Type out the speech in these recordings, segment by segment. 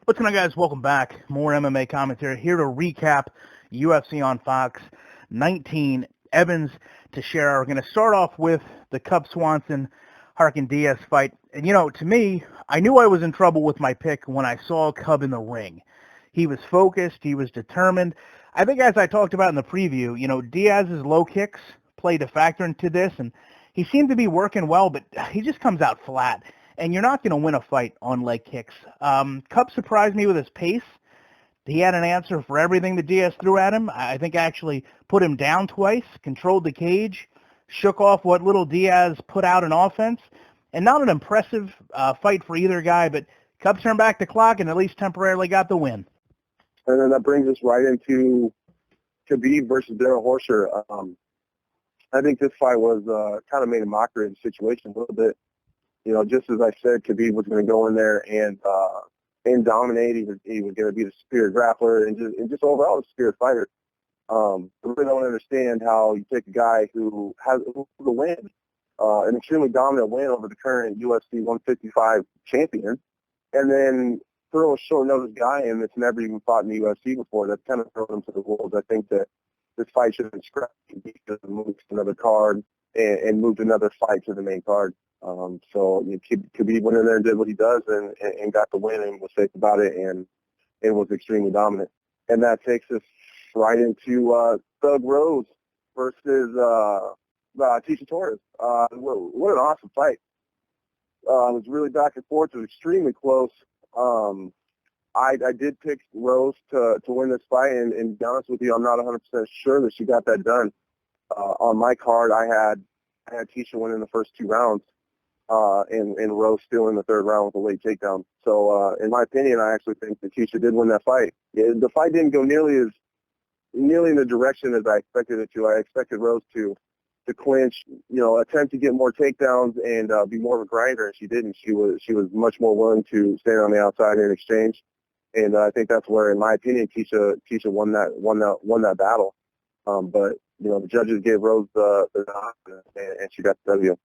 What's going on, guys? Welcome back. More MMA commentary here to recap UFC on Fox 19. Evans Teixeira. We're going to start off with the Cub Swanson Harkin Diaz fight. And, to me, I knew I was in trouble with my pick when I saw Cub in the ring. He was focused. He was determined. I think, as I talked about in the preview, Diaz's low kicks played a factor into this, and he seemed to be working well, but he just comes out flat. And you're not going to win a fight on leg kicks. Cub surprised me with his pace. He had an answer for everything that Diaz threw at him. I think actually put him down twice, controlled the cage, shook off what little Diaz put out in offense, and not an impressive fight for either guy, but Cub turned back the clock and at least temporarily got the win. And then that brings us right into Khabib versus Darrell Horcher. I think this fight was kind of made a mockery of the situation a little bit. Just as I said, Khabib was going to go in there and dominate. He was going to be the superior grappler and just overall the superior fighter. I really don't understand how you take a guy who has a win, an extremely dominant win over the current UFC 155 champion, and then throw a short notice guy in that's never even fought in the UFC before. That's kind of thrown him to the wolves. I think that this fight should have been scrapped because it moved to another card and moved another fight to the main card. So Khabib went in there and did what he does and got the win and was safe about it and was extremely dominant. And that takes us right into Thug Rose versus Tisha Torres. What an awesome fight. It was really back and forth. It was extremely close. I did pick Rose to win this fight, and to be honest with you, I'm not 100% sure that she got that done. On my card, I had Tisha winning the first two rounds. And Rose still in the third round with a late takedown. So, in my opinion, I actually think that Tisha did win that fight. The fight didn't go nearly in the direction as I expected it to. I expected Rose to clinch, attempt to get more takedowns and be more of a grinder, and she didn't. She was much more willing to stand on the outside in exchange, and I think that's where, in my opinion, Tisha won that battle. But the judges gave Rose the nod, and she got the W.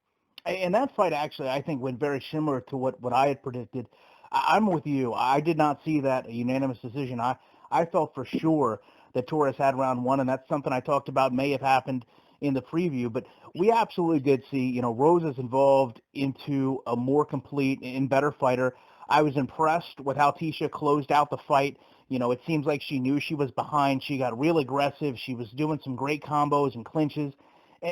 And that fight actually, I think, went very similar to what I had predicted. I'm with you. I did not see that a unanimous decision. I felt for sure that Torres had round one, and that's something I talked about may have happened in the preview. But we absolutely did see, Rose is involved into a more complete and better fighter. I was impressed with how Tisha closed out the fight. It seems like she knew she was behind. She got real aggressive. She was doing some great combos and clinches.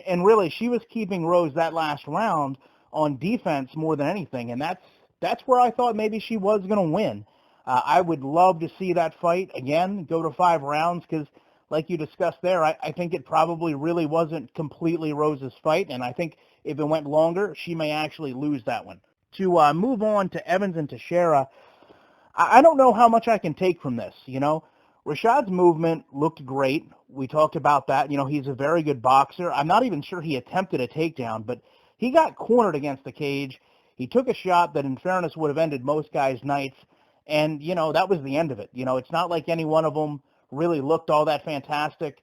And really, she was keeping Rose that last round on defense more than anything, and that's where I thought maybe she was going to win. I would love to see that fight again go to 5 rounds because, like you discussed there, I think it probably really wasn't completely Rose's fight, and I think if it went longer, she may actually lose that one. To move on to Evans and Teixeira, I don't know how much I can take from this, Rashad's movement looked great. We talked about that. He's a very good boxer. I'm not even sure he attempted a takedown, but he got cornered against the cage. He took a shot that, in fairness, would have ended most guys' nights, and, that was the end of it. It's not like any one of them really looked all that fantastic.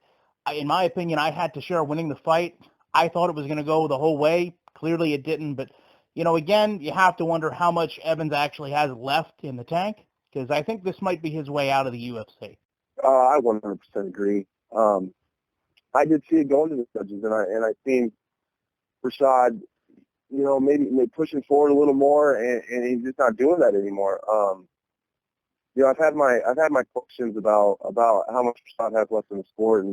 In my opinion, I had Teixeira winning the fight. I thought it was going to go the whole way. Clearly it didn't, but, again, you have to wonder how much Evans actually has left in the tank, because I think this might be his way out of the UFC. I 100% agree. I did see it going to the judges, and I seen Rashad, maybe pushing forward a little more, and he's just not doing that anymore. I've had my questions about how much Rashad has left in the sport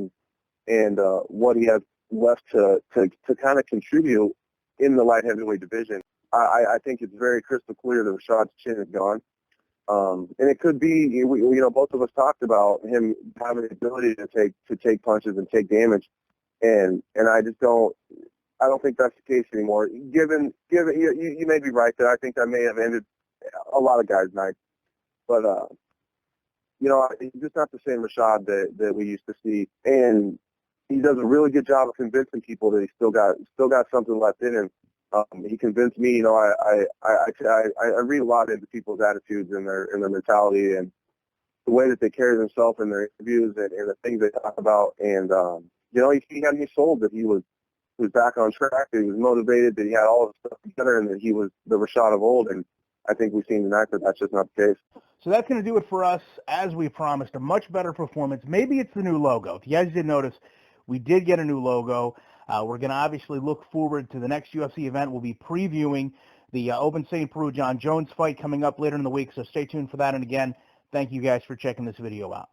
and what he has left to kind of contribute in the light heavyweight division. I think it's very crystal clear that Rashad's chin is gone. And it could be, both of us talked about him having the ability to take punches and take damage, and I don't think that's the case anymore. Given you may be right there. I think that may have ended a lot of guys' nights, but he's just not the same Rashad that we used to see, and he does a really good job of convincing people that he's still got something left in him. He convinced me. I read a lot into people's attitudes and their mentality and the way that they carry themselves in their interviews and the things they talk about. And he had me sold that he was back on track, that he was motivated, that he had all of his stuff together, and that he was the Rashad of old. And I think we've seen tonight that that's just not the case. So that's going to do it for us, as we promised. A much better performance. Maybe it's the new logo. If you guys did notice, we did get a new logo. We're going to obviously look forward to the next UFC event. We'll be previewing the Open St. Peru John Jones fight coming up later in the week, so stay tuned for that. And again, thank you guys for checking this video out.